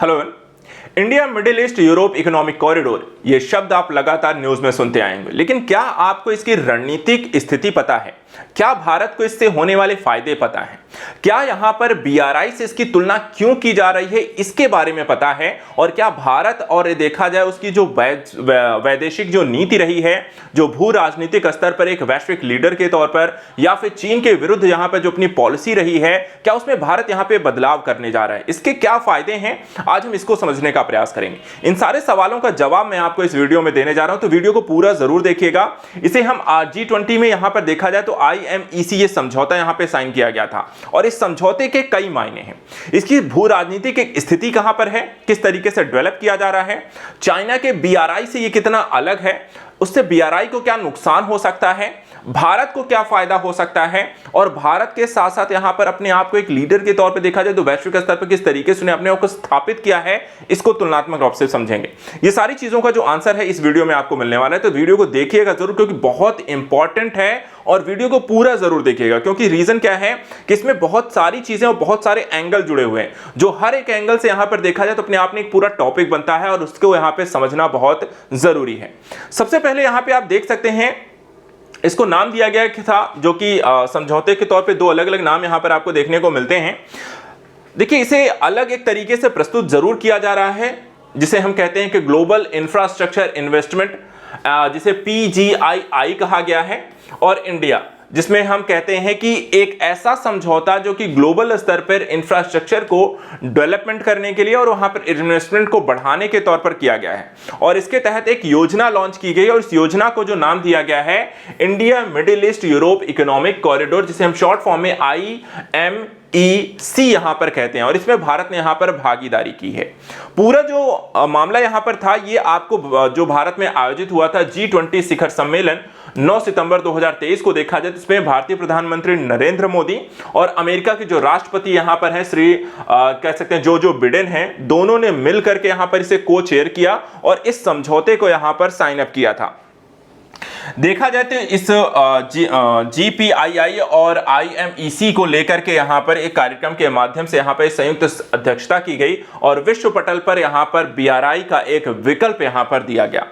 Hello. India middle east Europe economic corridor, ये शब्द आप लगातार न्यूज में सुनते आएंगे, लेकिन क्या आपको इसकी रणनीतिक स्थिति पता है? क्या भारत को इससे होने वाले फायदे पता है? क्या यहां पर बीआरआई से इसकी तुलना क्यों की जा रही है, इसके बारे में पता है? और क्या भारत और देखा जाए उसकी जो वैदेशिक जो नीति रही है, जो भू राजनीतिक स्तर पर एक वैश्विक लीडर के तौर पर या फिर चीन के विरुद्ध यहां पर जो अपनी पॉलिसी रही है, क्या उसमें भारत यहां पे बदलाव करने जा रहा है? इसके क्या फायदे हैं, आज हम इसको समझने का प्रयास करेंगे। इन सारे सवालों का जवाब मैं आपको इस वीडियो में देने जा रहा हूं, तो वीडियो को पूरा जरूर देखिएगा। इसे हम G20 में यहां पर देखा जाए तो IMEC ये समझौता यहां पे साइन किया गया था और इस समझौते के कई मायने हैं। इसकी भू राजनीतिक स्थिति कहां पर है, किस तरीके से डेवलप किया जा रहा है, चाइना के बीआरआई से ये कितना अलग है, उससे बीआरआई को क्या नुकसान हो सकता है, भारत को क्या फायदा हो सकता है, और भारत के साथ साथ यहां पर अपने आप को एक लीडर के तौर पे देखा जाए तो वैश्विक स्तर पर किस तरीके से अपने आप को स्थापित किया है, इसको तुलनात्मक रूप से समझेंगे। ये सारी चीजों का जो आंसर है इस वीडियो में आपको मिलने वाला है, तो वीडियो को देखिएगा जरूर, क्योंकि बहुत इंपॉर्टेंट है और वीडियो को पूरा जरूर देखिएगा। क्योंकि रीजन क्या है कि इसमें बहुत सारी चीजें और बहुत सारे एंगल जुड़े हुए हैं, जो हर एक एंगल से यहां पर देखा जाए तो अपने आप में एक पूरा टॉपिक बनता है और उसको यहां पे समझना बहुत जरूरी है। सबसे पहले यहां पे आप देख सकते हैं, इसको नाम दिया गया था, जो कि समझौते के तौर पे दो अलग अलग नाम यहां पर आपको देखने को मिलते हैं। देखिए, इसे अलग एक तरीके से प्रस्तुत जरूर किया जा रहा है, जिसे हम कहते हैं कि ग्लोबल इंफ्रास्ट्रक्चर इन्वेस्टमेंट, जिसे PGII कहा गया है, और इंडिया, जिसमें हम कहते हैं कि एक ऐसा समझौता जो कि ग्लोबल स्तर पर इंफ्रास्ट्रक्चर को डेवलपमेंट करने के लिए और वहां पर इन्वेस्टमेंट को बढ़ाने के तौर पर किया गया है। और इसके तहत एक योजना लॉन्च की गई और इस योजना को जो नाम दिया गया है India middle east Europe economic corridor, जिसे हम शॉर्ट फॉर्म में IMEC यहां पर कहते हैं, और इसमें भारत ने यहां पर भागीदारी की है। पूरा जो मामला यहां पर था, ये आपको जो भारत में आयोजित हुआ था G20 शिखर सम्मेलन 9 सितंबर 2023 को देखा जाए, इसमें भारतीय प्रधानमंत्री नरेंद्र मोदी और अमेरिका के जो राष्ट्रपति यहां पर हैं श्री कह सकते हैं जो बिडेन हैं, दोनों ने मिलकर के यहां पर इसे को चेयर किया और इस समझौते को यहां पर साइन अप किया था। देखा जाए तो इस GPII और IMEC को लेकर के यहां पर एक कार्यक्रम के माध्यम से यहां पर संयुक्त अध्यक्षता की गई और विश्व पटल पर यहां पर BRI का एक विकल्प यहां पर दिया गया।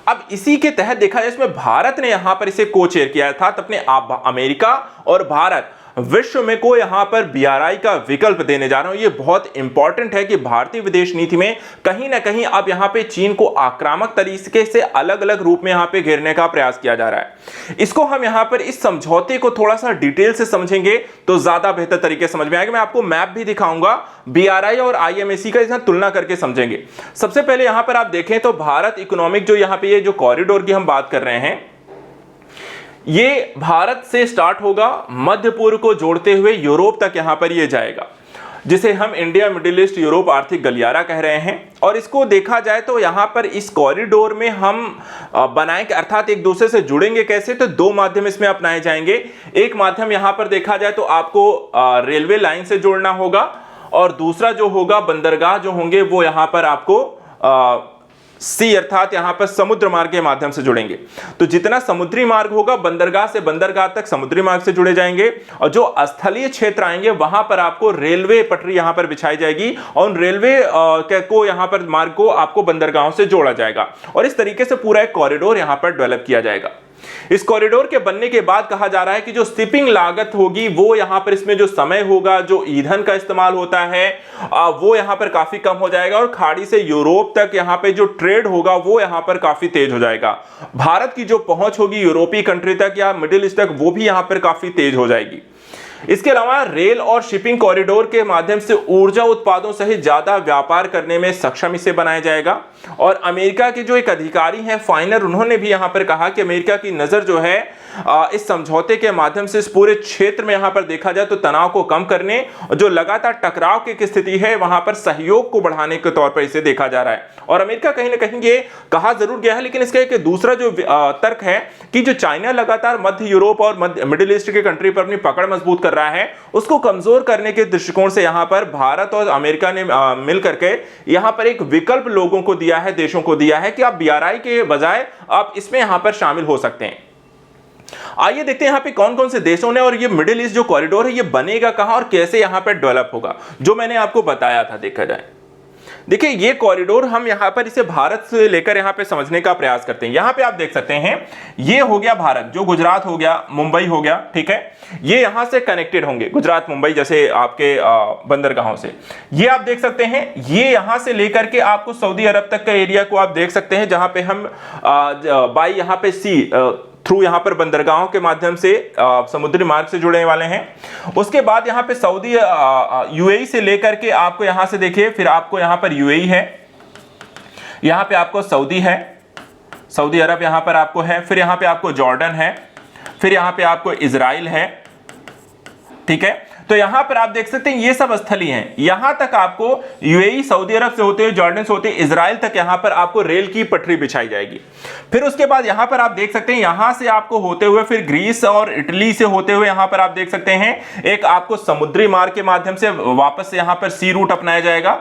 अब इसी के तहत देखा जाए, इसमें भारत ने यहां पर इसे को चेयर किया था, तो अपने अमेरिका और भारत विश्व में को यहां पर BRI का विकल्प देने जा रहे हैं। ये बहुत इंपॉर्टेंट है कि भारतीय विदेश नीति में कहीं ना कहीं अब यहां पे चीन को आक्रामक तरीके से अलग अलग रूप में यहां पे घेरने का प्रयास किया जा रहा है। इसको हम यहां पर इस समझौते को थोड़ा सा डिटेल से समझेंगे तो ज्यादा बेहतर तरीके से समझ में आएगा। मैं आपको मैप भी दिखाऊंगा, BRI और IMEC का इसमें तुलना करके समझेंगे। सबसे पहले यहां पर आप देखें तो भारत इकोनॉमिक जो यहां पे ये जो कॉरिडोर की हम बात कर रहे हैं, ये भारत से स्टार्ट होगा, मध्य पूर्व को जोड़ते हुए यूरोप तक यहां पर ये जाएगा, जिसे हम इंडिया मिडिल ईस्ट यूरोप आर्थिक गलियारा कह रहे हैं। और इसको देखा जाए तो यहां पर इस कॉरिडोर में हम बनाएंगे, अर्थात एक दूसरे से जुड़ेंगे कैसे, तो दो माध्यम इसमें अपनाए जाएंगे। एक माध्यम यहां पर देखा जाए तो आपको रेलवे लाइन से जोड़ना होगा, और दूसरा जो होगा बंदरगाह जो होंगे वो यहां पर आपको सी अर्थात यहां पर समुद्र मार्ग के माध्यम से जुड़ेंगे। तो जितना समुद्री मार्ग होगा, बंदरगाह से बंदरगाह तक समुद्री मार्ग से जुड़े जाएंगे, और जो स्थलीय क्षेत्र आएंगे वहां पर आपको रेलवे पटरी यहां पर बिछाई जाएगी और रेलवे को यहां पर मार्ग को आपको बंदरगाहों से जोड़ा जाएगा, और इस तरीके से पूरा एक कॉरिडोर यहां पर डेवलप किया जाएगा। इस कॉरिडोर के बनने के बाद कहा जा रहा है कि जो शिपिंग लागत होगी वो यहां पर, इसमें जो समय होगा, जो ईंधन का इस्तेमाल होता है वो यहां पर काफी कम हो जाएगा, और खाड़ी से यूरोप तक यहां पे जो ट्रेड होगा वो यहां पर काफी तेज हो जाएगा। भारत की जो पहुंच होगी यूरोपीय कंट्री तक या मिडिल ईस्ट तक, वो भी यहां पर काफी तेज हो जाएगी। इसके अलावा रेल और शिपिंग कॉरिडोर के माध्यम से ऊर्जा उत्पादों सहित ज्यादा व्यापार करने में सक्षम इसे बनाया जाएगा। और अमेरिका के जो एक अधिकारी हैं फाइनर, उन्होंने भी यहां पर कहा कि अमेरिका की नजर जो है इस समझौते के माध्यम से इस पूरे क्षेत्र में यहां पर देखा जाए तो तनाव को कम करने और जो लगातार टकराव की स्थिति है वहां पर सहयोग को बढ़ाने के तौर पर इसे देखा जा रहा है। और अमेरिका कहीं ना कहीं ये कहा जरूर गया है, लेकिन इसका एक दूसरा जो तर्क है कि जो चाइना लगातार मध्य यूरोप और मिडिल ईस्ट के कंट्री पर अपनी पकड़ मजबूत कर रहा है, उसको कमजोर करने के दृष्टिकोण से यहां पर भारत और अमेरिका ने मिल करके यहां पर एक विकल्प लोगों को दिया है, देशों को दिया है कि आप BRI के बजाय आप इसमें यहां पर शामिल हो सकते हैं। आइए देखते हैं यहां पे कौन कौन से देशों ने, और ये मिडिल ईस्ट जो कॉरिडोर है ये बनेगा कहां और कैसे यहां पर डेवलप होगा, जो मैंने आपको बताया था। देखा जाए देखिए ये कॉरिडोर हम यहां पर इसे भारत से लेकर यहां पे समझने का प्रयास करते हैं। यहां पे आप देख सकते हैं ये हो गया भारत, जो गुजरात हो गया, मुंबई हो गया, ठीक है, ये यहां से कनेक्टेड होंगे, गुजरात मुंबई जैसे आपके बंदरगाहों से। ये आप देख सकते हैं ये यहां से लेकर के आपको सऊदी अरब तक का एरिया को आप देख सकते हैं, जहां पे हम बाई यहां पे सी थ्रू यहां पर बंदरगाहों के माध्यम से समुद्री मार्ग से जुड़ने वाले हैं। उसके बाद यहां पे सऊदी यूएई से लेकर के आपको यहां से देखिए, फिर आपको यहां पर यूएई है, यहां पे आपको सऊदी है, सऊदी अरब यहां पर आपको है, फिर यहां पे आपको जॉर्डन है, फिर यहां पे आपको इजराइल है, ठीक है। तो यहां पर आप देख सकते हैं ये सब स्थली हैं। यहां तक आपको यूएई, सऊदी अरब से होते हुए, जॉर्डन से होते हुए इजराइल तक यहां पर आपको रेल की पटरी बिछाई जाएगी। फिर उसके बाद यहां पर आप देख सकते हैं यहां से आपको होते हुए फिर ग्रीस और इटली से होते हुए यहां पर आप देख सकते हैं एक आपको समुद्री मार्ग के माध्यम से वापस से यहां पर सी रूट अपनाया जाएगा,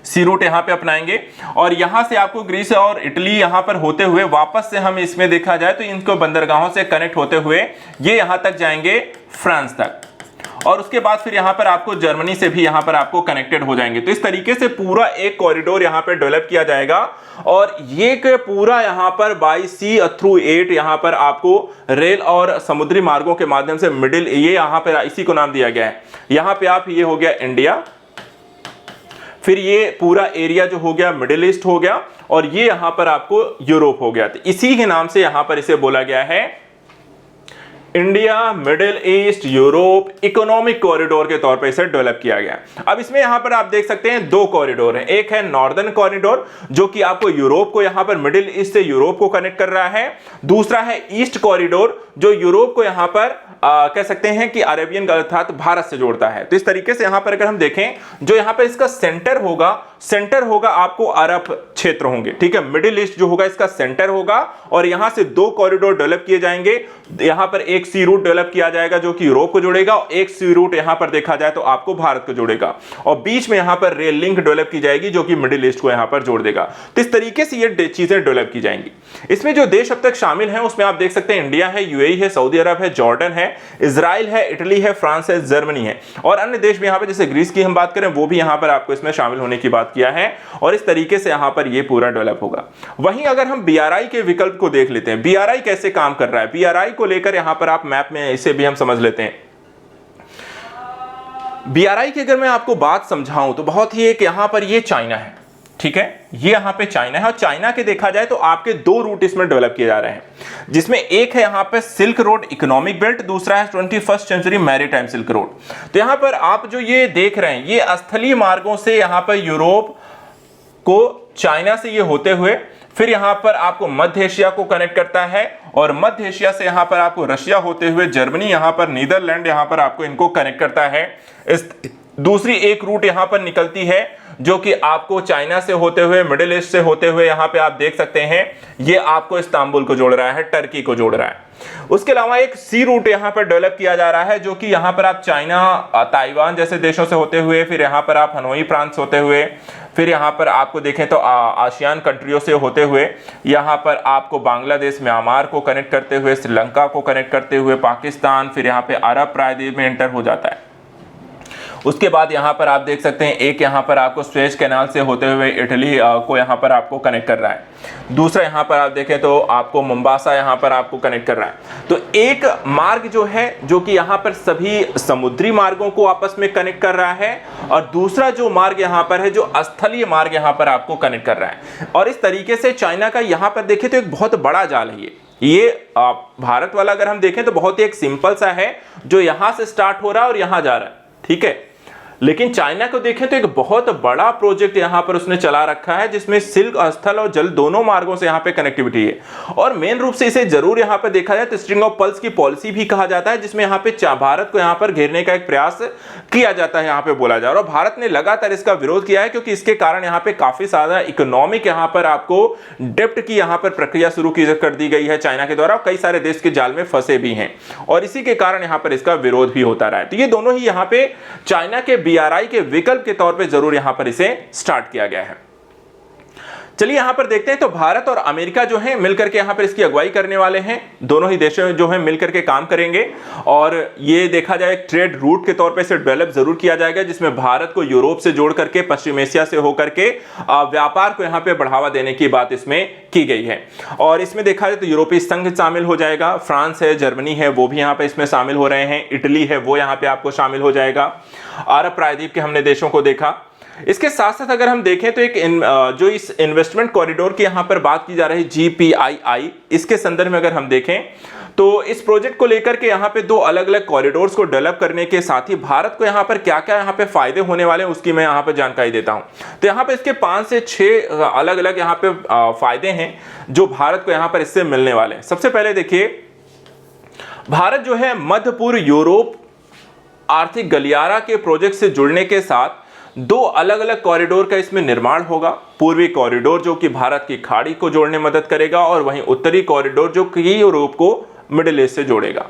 सी रूट यहां पे अपनाएंगे। और यहां से आपको ग्रीस और इटली यहां पर होते हुए वापस से हम इसमें देखा जाए तो इनको बंदरगाहों से कनेक्ट होते हुए ये यहां तक जाएंगे फ्रांस तक, और उसके बाद फिर यहां पर आपको जर्मनी से भी यहां पर आपको कनेक्टेड हो जाएंगे। तो इस तरीके से पूरा एक कॉरिडोर यहां पर डेवलप किया जाएगा, और ये पूरा यहां पर बाई सी थ्रू 8 यहां पर आपको रेल और समुद्री मार्गों के माध्यम से मिडिल, ये यहां पर इसी को नाम दिया गया है। यहां पे आप, ये हो गया इंडिया, फिर ये पूरा एरिया जो हो गया मिडिल ईस्ट हो गया, और ये यहां पर आपको यूरोप हो गया। तो इसी के नाम से यहां पर इसे बोला गया है India middle east Europe economic corridor के तौर पे इसे डेवलप किया गया। अब इसमें यहां पर आप देख सकते हैं दो कॉरिडोर हैं, एक है नॉर्दर्न कॉरिडोर जो कि आपको यूरोप को यहां पर मिडिल ईस्ट से यूरोप को कनेक्ट कर रहा है, दूसरा है ईस्ट कॉरिडोर जो यूरोप को यहां पर कह सकते हैं कि अरेबियन अर्थात भारत से जोड़ता है। तो इस तरीके से यहां पर अगर हम देखें जो यहां पर इसका सेंटर होगा आपको अरब क्षेत्र होंगे, ठीक है, मिडिल ईस्ट जो होगा इसका सेंटर होगा, और यहां से दो कॉरिडोर डेवलप किए जाएंगे। यहां पर एक सी रूट डेवलप किया जाएगा जो कि यूरोप को जोड़ेगा, और एक सी रूट यहां पर देखा जाए तो आपको भारत को जोड़ेगा, और बीच में यहां पर रेल लिंक डेवलप की जाएगी जो कि मिडिल ईस्ट को यहां पर जोड़ देगा। तो इस तरीके से ये चीजें डेवलप की जाएंगी। इसमें जो देश अब तक शामिल हैं उसमें आप देख सकते हैं इंडिया है, यूएई है, सऊदी अरब है, जॉर्डन है, इजराइल है, इटली है, फ्रांस है, जर्मनी है, और अन्य देश भी यहां पर जैसे ग्रीस की हम बात करें वो भी यहां पर आपको इसमें शामिल होने की बात किया है, और इस तरीके से यहां पर ये पूरा डेवलप होगा। वहीं अगर हम बीआरआई के विकल्प को देख लेते हैं, बीआरआई कैसे काम कर रहा है, बीआरआई को लेकर यहां पर आप मैप में इसे भी हम समझ लेते हैं। बीआरआई की अगर मैं आपको बात समझाऊं तो बहुत ही एक यहां पर ये चाइना है, ठीक है, ये यहां पे चाइना है, और चाइना के देखा जाए तो आपके दो रूट इसमें डेवलप किए जा रहे हैं, जिसमें एक है यहां पे सिल्क रोड इकोनॉमिक बेल्ट, दूसरा है 21st century maritime silk road. तो यहां पर आप जो ये देख रहे हैं ये स्थलीय मार्गों से यहां पर यूरोप को चाइना से ये होते हुए फिर यहां पर आपको मध्य एशिया को कनेक्ट करता है, और मध्य एशिया से यहां पर आपको रशिया होते हुए जर्मनी, यहां पर नीदरलैंड यहां पर आपको इनको कनेक्ट करता है। इस दूसरी एक रूट यहां पर निकलती है जो कि आपको चाइना से होते हुए मिडिल ईस्ट से होते हुए यहां पे आप देख सकते हैं ये आपको इस्तांबुल को जोड़ रहा है, टर्की को जोड़ रहा है। उसके अलावा एक सी रूट यहां पर डेवलप किया जा रहा है जो कि यहां पर आप चाइना, ताइवान जैसे देशों से होते हुए, फिर यहां पर आप हनोई प्रांत से होते हुए, फिर यहां पर आपको देखें तो आसियान कंट्रियों से होते हुए यहां पर आपको बांग्लादेश, म्यांमार को कनेक्ट करते हुए, श्रीलंका को कनेक्ट करते हुए पाकिस्तान, फिर यहां पे अरब प्रायद्वीप में एंटर हो जाता है। उसके बाद यहां पर आप देख सकते हैं एक यहां पर आपको स्वेज कैनाल से होते हुए इटली को यहां पर आपको कनेक्ट कर रहा है, दूसरा यहां पर आप देखें तो आपको मोम्बासा यहां पर आपको कनेक्ट कर रहा है। तो एक मार्ग जो है जो कि यहां पर सभी समुद्री मार्गों को आपस में कनेक्ट कर रहा है, और दूसरा जो मार्ग यहां पर है जो स्थलीय मार्ग यहां पर आपको कनेक्ट कर रहा है। और इस तरीके से चाइना का यहां पर देखें तो एक बहुत बड़ा जाल है ये भारत वाला अगर हम देखें तो बहुत ही एक सिंपल सा है जो यहां से स्टार्ट हो रहा है और यहां जा रहा है, ठीक है, लेकिन चाइना को देखें तो एक बहुत बड़ा प्रोजेक्ट यहां पर उसने चला रखा है जिसमें सिल्क, स्थल और जल दोनों मार्गों से यहां पे कनेक्टिविटी है। और मेन रूप से इसे जरूर यहां पे देखा जाए तो स्ट्रिंग ऑफ पर्ल्स की पॉलिसी भी कहा जाता है, जिसमें यहां पे भारत को यहां पर घेरने का एक प्रयास किया जाता है, यहां पे बोला जा रहा है। और भारत ने लगातार इसका विरोध किया है क्योंकि इसके कारण यहां पे काफी ज्यादा इकोनॉमिक यहां पर आपको डेप्ट की यहां पर प्रक्रिया शुरू कर दी गई है चाइना के द्वारा, कई सारे देश के जाल में फंसे भी हैं, और इसी के कारण यहां पर इसका विरोध भी होता रहा है। तो ये दोनों ही यहां पे चाइना के बीआरआई के विकल्प के तौर पे जरूर यहां पर इसे स्टार्ट किया गया है। चलिए यहां पर देखते हैं, तो भारत और अमेरिका जो है मिलकर के यहां पर इसकी अगुवाई करने वाले हैं। दोनों ही देशों जो है मिलकर के काम करेंगे और ये देखा जाए ट्रेड रूट के तौर पे इसे डेवलप जरूर किया जाएगा, जिसमें भारत को यूरोप से जोड़ करके पश्चिम एशिया से होकर के व्यापार को यहां पे बढ़ावा देने की बात इसमें की गई है। और इसमें देखा जाए तो यूरोपीय संघ शामिल हो जाएगा, फ्रांस है, जर्मनी है, वो भी यहां पे इसमें शामिल हो रहे हैं, इटली है वो यहां पे आपको शामिल हो जाएगा। अरब प्रायद्वीप के हमने देशों को देखा। इसके साथ साथ अगर हम देखें तो जो इस इन्वेस्टमेंट कॉरिडोर की यहां पर बात की जा रही है GPII, इसके संदर्भ में अगर हम देखें तो इस प्रोजेक्ट को लेकर के यहां पे दो अलग अलग कॉरिडोर्स को डेवलप करने के साथ ही भारत को यहां पर क्या क्या यहां पे फायदे होने वाले हैं उसकी मैं यहां पर जानकारी देता हूं। तो यहां पे इसके 5 से 6 अलग अलग यहां पे फायदे हैं जो भारत को यहां पर इससे मिलने वाले हैं। सबसे पहले देखिए, भारत जो है मध्य पूर्व यूरोप आर्थिक गलियारा के प्रोजेक्ट से जुड़ने के साथ दो अलग अलग कॉरिडोर का इसमें निर्माण होगा। पूर्वी कॉरिडोर जो कि भारत की खाड़ी को जोड़ने में मदद करेगा और वहीं उत्तरी कॉरिडोर जो कि यूरोप को मिडिल ईस्ट से जोड़ेगा।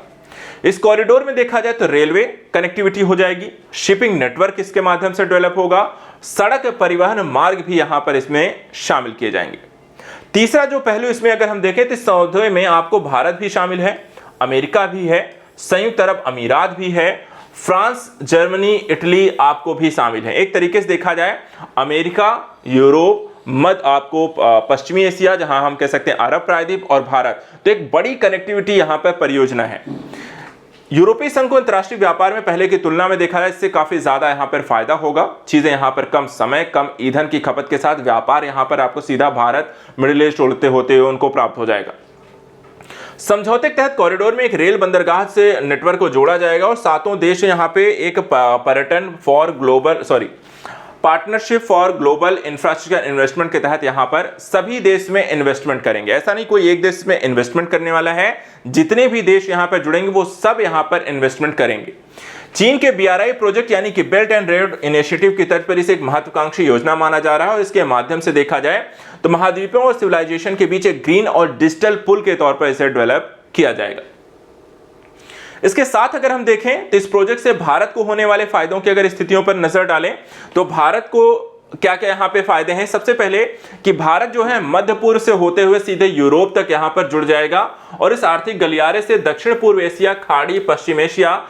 इस कॉरिडोर में देखा जाए तो रेलवे कनेक्टिविटी हो जाएगी, शिपिंग नेटवर्क इसके माध्यम से डेवलप होगा, सड़क परिवहन मार्ग भी यहां पर इसमें शामिल किए जाएंगे। तीसरा जो पहलू इसमें अगर हम देखें तो इस सौदे में आपको भारत भी शामिल है, अमेरिका भी है, संयुक्त अरब अमीरात भी है, फ्रांस, जर्मनी, इटली आपको भी शामिल है। एक तरीके से देखा जाए अमेरिका, यूरोप, मध्य आपको पश्चिमी एशिया, जहां हम कह सकते हैं अरब प्रायद्वीप और भारत, तो एक बड़ी कनेक्टिविटी यहां पर परियोजना है। यूरोपीय संघ को अंतर्राष्ट्रीय व्यापार में पहले की तुलना में देखा जाए इससे काफी ज्यादा यहां पर फायदा होगा। चीजें यहां पर कम समय, कम ईंधन की खपत के साथ व्यापार यहां पर आपको सीधा भारत, मिडिल ईस्ट उड़ते होते हुए उनको प्राप्त हो जाएगा। समझौते के तहत कॉरिडोर में एक रेल बंदरगाह से नेटवर्क को जोड़ा जाएगा और सातों देश यहां पे एक partnership for global infrastructure investment के तहत यहां पर सभी देश में इन्वेस्टमेंट करेंगे। ऐसा नहीं कोई एक देश में इन्वेस्टमेंट करने वाला है, जितने भी देश यहां पर जुड़ेंगे वो सब यहां पर इन्वेस्टमेंट करेंगे। चीन के BRI प्रोजेक्ट यानी कि बेल्ट एंड रोड इनिशिएटिव की तर्ज पर इसे एक महत्वाकांक्षी योजना माना जा रहा है और इसके माध्यम से देखा जाए तो महाद्वीपों और सिविलाइजेशन के बीच एक ग्रीन और डिजिटल पुल के तौर पर इसे डेवलप किया जाएगा। इसके साथ अगर हम देखें तो इस प्रोजेक्ट से भारत को होने वाले फायदों की अगर स्थितियों पर नजर डालें तो भारत को क्या क्या यहां पे फायदे हैं। सबसे पहले कि भारत जो है मध्य पूर्व से होते हुए सीधे यूरोप तक यहां पर जुड़ जाएगा और इस आर्थिक गलियारे से दक्षिण पूर्व एशिया, खाड़ी, पश्चिम एशिया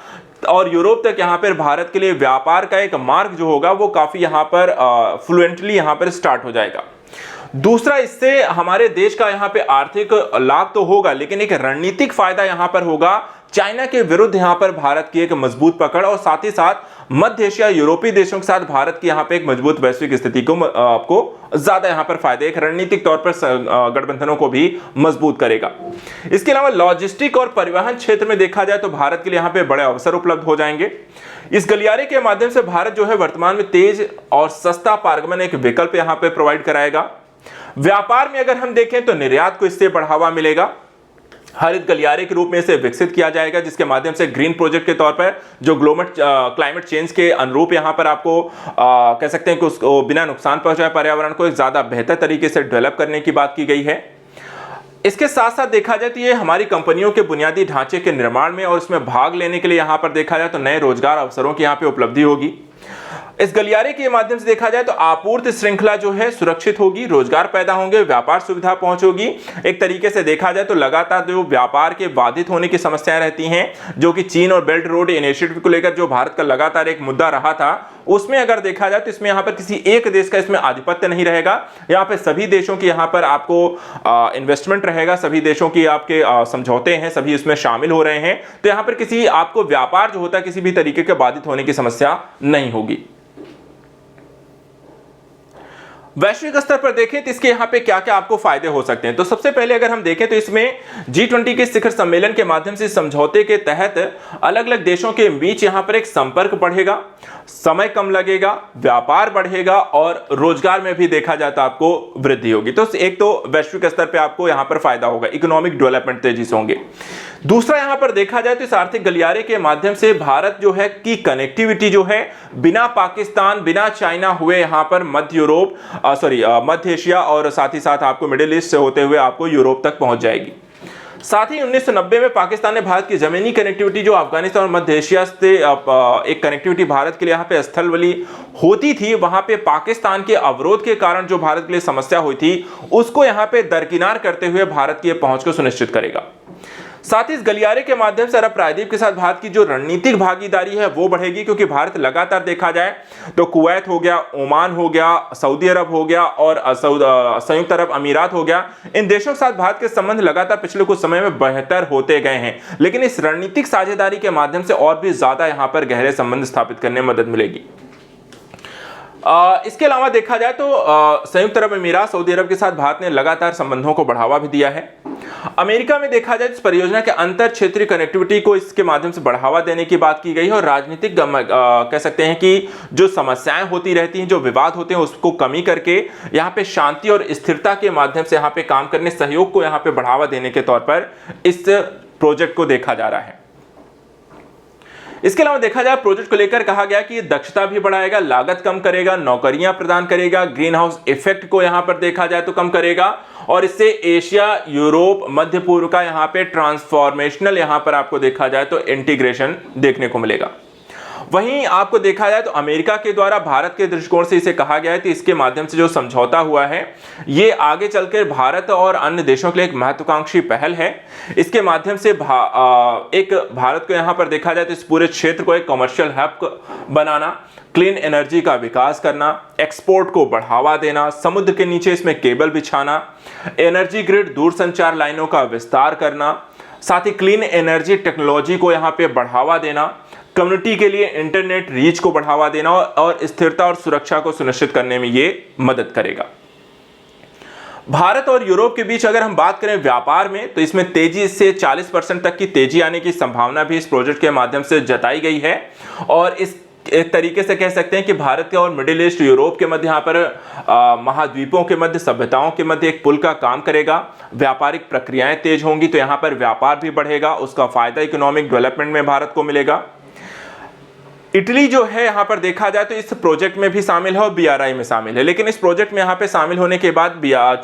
और यूरोप तक यहां पर भारत के लिए व्यापार का एक मार्ग जो होगा वो काफी यहां पर फ्लुएंटली यहां पर स्टार्ट हो जाएगा। दूसरा, इससे हमारे देश का यहां पे आर्थिक लाभ तो होगा, लेकिन एक रणनीतिक फायदा यहां पर होगा। चाइना के विरुद्ध यहां पर भारत की एक मजबूत पकड़ और साथ ही साथ मध्य एशिया, यूरोपीय देशों के साथ भारत की यहां पे एक मजबूत वैश्विक स्थिति को आपको ज्यादा यहां पर फायदे, एक रणनीतिक तौर पर गठबंधनों को भी मजबूत करेगा। इसके अलावा लॉजिस्टिक और परिवहन क्षेत्र में देखा जाए तो भारत के लिए यहां पे बड़े अवसर उपलब्ध हो जाएंगे। इस गलियारे के माध्यम से भारत जो है वर्तमान में तेज और सस्ता पारगमन एक विकल्प यहां पे प्रोवाइड कराएगा। व्यापार में अगर हम देखें तो निर्यात को इससे बढ़ावा मिलेगा। हरित गलियारे के रूप में इसे विकसित किया जाएगा, जिसके माध्यम से ग्रीन प्रोजेक्ट के तौर पर जो ग्लोबल क्लाइमेट चेंज के अनुरूप यहां पर आपको कह सकते हैं कि उसको बिना नुकसान पहुंचाए पर्यावरण को एक ज्यादा बेहतर तरीके से डेवलप करने की बात की गई है। इसके साथ साथ देखा जाए तो ये हमारी कंपनियों के बुनियादी ढांचे के निर्माण में और इसमें भाग लेने के लिए यहां पर देखा जाए तो नए रोजगार अवसरों की यहां पे उपलब्धि होगी। इस गलियारे के माध्यम से देखा जाए तो आपूर्ति श्रृंखला जो है सुरक्षित होगी, रोजगार पैदा होंगे, व्यापार सुविधा पहुंचेगी। एक तरीके से देखा जाए तो लगातार जो व्यापार के बाधित होने की समस्याएं रहती हैं, जो कि चीन और बेल्ट रोड इनिशिएटिव को लेकर जो भारत का लगातार एक मुद्दा रहा था, उसमें अगर देखा जाए तो इसमें यहां पर किसी एक देश का इसमें आधिपत्य नहीं रहेगा। यहां पर सभी देशों की यहां पर आपको इन्वेस्टमेंट रहेगा, सभी देशों की आपके समझौते हैं, सभी इसमें शामिल हो रहे हैं। तो यहां पर किसी आपको व्यापार जो होता है किसी भी तरीके के बाधित होने की समस्या नहीं होगी। वैश्विक स्तर पर देखें तो इसके यहां पे क्या क्या आपको फायदे हो सकते हैं। तो सबसे पहले अगर हम देखें तो इसमें G20 के शिखर सम्मेलन के माध्यम से समझौते के तहत अलग अलग देशों के बीच यहां पर एक संपर्क बढ़ेगा, समय कम लगेगा, व्यापार बढ़ेगा और रोजगार में भी देखा जाता आपको वृद्धि होगी। तो एक तो वैश्विक स्तर पर आपको यहां पर फायदा होगा, इकोनॉमिक डेवलपमेंट तेजी से होंगे। दूसरा, यहां पर देखा जाए तो इस आर्थिक गलियारे के माध्यम से भारत जो है की कनेक्टिविटी जो है बिना पाकिस्तान, बिना चाइना हुए यहां पर मध्य एशिया और साथ ही साथ आपको मिडिल ईस्ट से होते हुए आपको यूरोप तक पहुंच जाएगी। साथ ही 1990 में पाकिस्तान ने भारत की जमीनी कनेक्टिविटी जो अफगानिस्तान और मध्य एशिया से एक कनेक्टिविटी भारत के लिए यहाँ पे स्थल वाली होती थी, वहां पे पाकिस्तान के अवरोध के कारण जो भारत के लिए समस्या हुई थी उसको यहाँ पे दरकिनार करते हुए भारत की पहुंच को सुनिश्चित करेगा। साथ ही इस गलियारे के माध्यम से अरब प्रायद्वीप के साथ भारत की जो रणनीतिक भागीदारी है वो बढ़ेगी, क्योंकि भारत लगातार देखा जाए तो कुवैत हो गया, ओमान हो गया, सऊदी अरब हो गया और संयुक्त अरब अमीरात हो गया, इन देशों के साथ भारत के संबंध लगातार पिछले कुछ समय में बेहतर होते गए हैं। लेकिन इस रणनीतिक साझेदारी के माध्यम से और भी ज्यादा यहां पर गहरे संबंध स्थापित करने में मदद मिलेगी। इसके अलावा देखा जाए तो संयुक्त अरब अमीरात, सऊदी अरब के साथ भारत ने लगातार संबंधों को बढ़ावा भी दिया है। अमेरिका में देखा जाए इस परियोजना के अंतर क्षेत्रीय कनेक्टिविटी को इसके माध्यम से बढ़ावा देने की बात की गई है और राजनीतिक कह सकते हैं कि जो समस्याएं होती रहती हैं, जो विवाद होते हैं, उसको कमी करके यहाँ पे शांति और स्थिरता के माध्यम से यहाँ पे काम करने, सहयोग को यहाँ पे बढ़ावा देने के तौर पर इस प्रोजेक्ट को देखा जा रहा है। इसके अलावा देखा जाए प्रोजेक्ट को लेकर कहा गया कि ये दक्षता भी बढ़ाएगा, लागत कम करेगा, नौकरियां प्रदान करेगा, ग्रीन हाउस इफेक्ट को यहां पर देखा जाए तो कम करेगा और इससे एशिया, यूरोप, मध्य पूर्व का यहां पे ट्रांसफॉर्मेशनल यहां पर आपको देखा जाए तो इंटीग्रेशन देखने को मिलेगा। वहीं आपको देखा जाए तो अमेरिका के द्वारा भारत के दृष्टिकोण से इसे कहा गया है कि इसके माध्यम से जो समझौता हुआ है ये आगे चलकर भारत और अन्य देशों के लिए एक महत्वाकांक्षी पहल है। इसके माध्यम से एक भारत को यहां पर देखा जाए तो इस पूरे क्षेत्र को एक कमर्शियल हब बनाना, क्लीन एनर्जी का विकास करना, एक्सपोर्ट को बढ़ावा देना, समुद्र के नीचे इसमें केबल बिछाना, एनर्जी ग्रिड, दूरसंचार लाइनों का विस्तार करना, साथ ही क्लीन एनर्जी टेक्नोलॉजी को यहां पे बढ़ावा देना, कम्युनिटी के लिए इंटरनेट रीच को बढ़ावा देना और स्थिरता और सुरक्षा को सुनिश्चित करने में ये मदद करेगा। भारत और यूरोप के बीच अगर हम बात करें व्यापार में तो इसमें तेजी से 40% तक की तेजी आने की संभावना भी इस प्रोजेक्ट के माध्यम से जताई गई है और इस एक तरीके से कह सकते हैं कि भारत के और मिडिल ईस्ट, यूरोप के मध्य यहाँ पर महाद्वीपों के मध्य, सभ्यताओं के मध्य एक पुल का काम करेगा। व्यापारिक प्रक्रियाएं तेज होंगी तो यहाँ पर व्यापार भी बढ़ेगा, उसका फायदा इकोनॉमिक डेवलपमेंट में भारत को मिलेगा। इटली जो है यहाँ पर देखा जाए तो इस प्रोजेक्ट में भी शामिल है और बीआरआई में शामिल है, लेकिन इस प्रोजेक्ट में यहाँ पे शामिल होने के बाद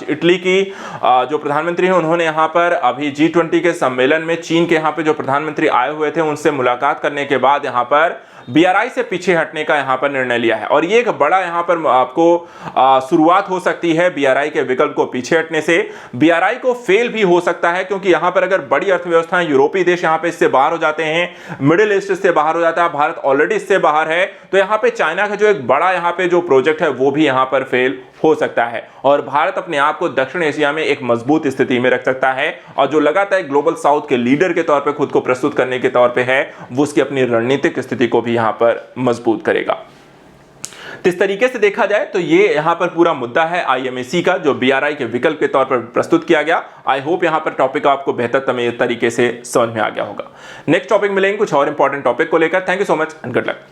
इटली की जो प्रधानमंत्री हैं उन्होंने यहाँ पर अभी G20 के सम्मेलन में चीन के यहाँ पे जो प्रधानमंत्री आए हुए थे उनसे मुलाकात करने के बाद यहाँ पर बीआरआई से पीछे हटने का यहाँ पर निर्णय लिया है और ये एक बड़ा यहाँ पर आपको शुरुआत हो सकती है बीआरआई के विकल्प को पीछे हटने से। बीआरआई को फेल भी हो सकता है क्योंकि यहाँ पर अगर बड़ी अर्थव्यवस्थाएं, यूरोपीय देश यहाँ पे इससे बाहर हो जाते हैं, मिडिल ईस्ट इससे बाहर हो जाता है, भारत ऑलरेडी इससे बाहर है, तो यहाँ पे चाइना का जो एक बड़ा यहाँ पे जो प्रोजेक्ट है वो भी यहाँ पर फेल हो सकता है और भारत अपने आप को दक्षिण एशिया में एक मजबूत स्थिति में रख सकता है और जो लगातार ग्लोबल साउथ के लीडर के तौर पे खुद को प्रस्तुत करने के तौर पे है वो उसकी अपनी रणनीतिक स्थिति को भी यहां पर मजबूत करेगा। तो इस तरीके से देखा जाए तो ये यहां पर पूरा मुद्दा है IMAC का जो बीआरआई के विकल्प के तौर पर प्रस्तुत किया गया। आई होप यहां पर टॉपिक आपको बेहतर तरीके से समझ में आ गया होगा। नेक्स्ट टॉपिक मिलेंगे कुछ और इंपॉर्टेंट टॉपिक को लेकर। Thank you so much and good luck.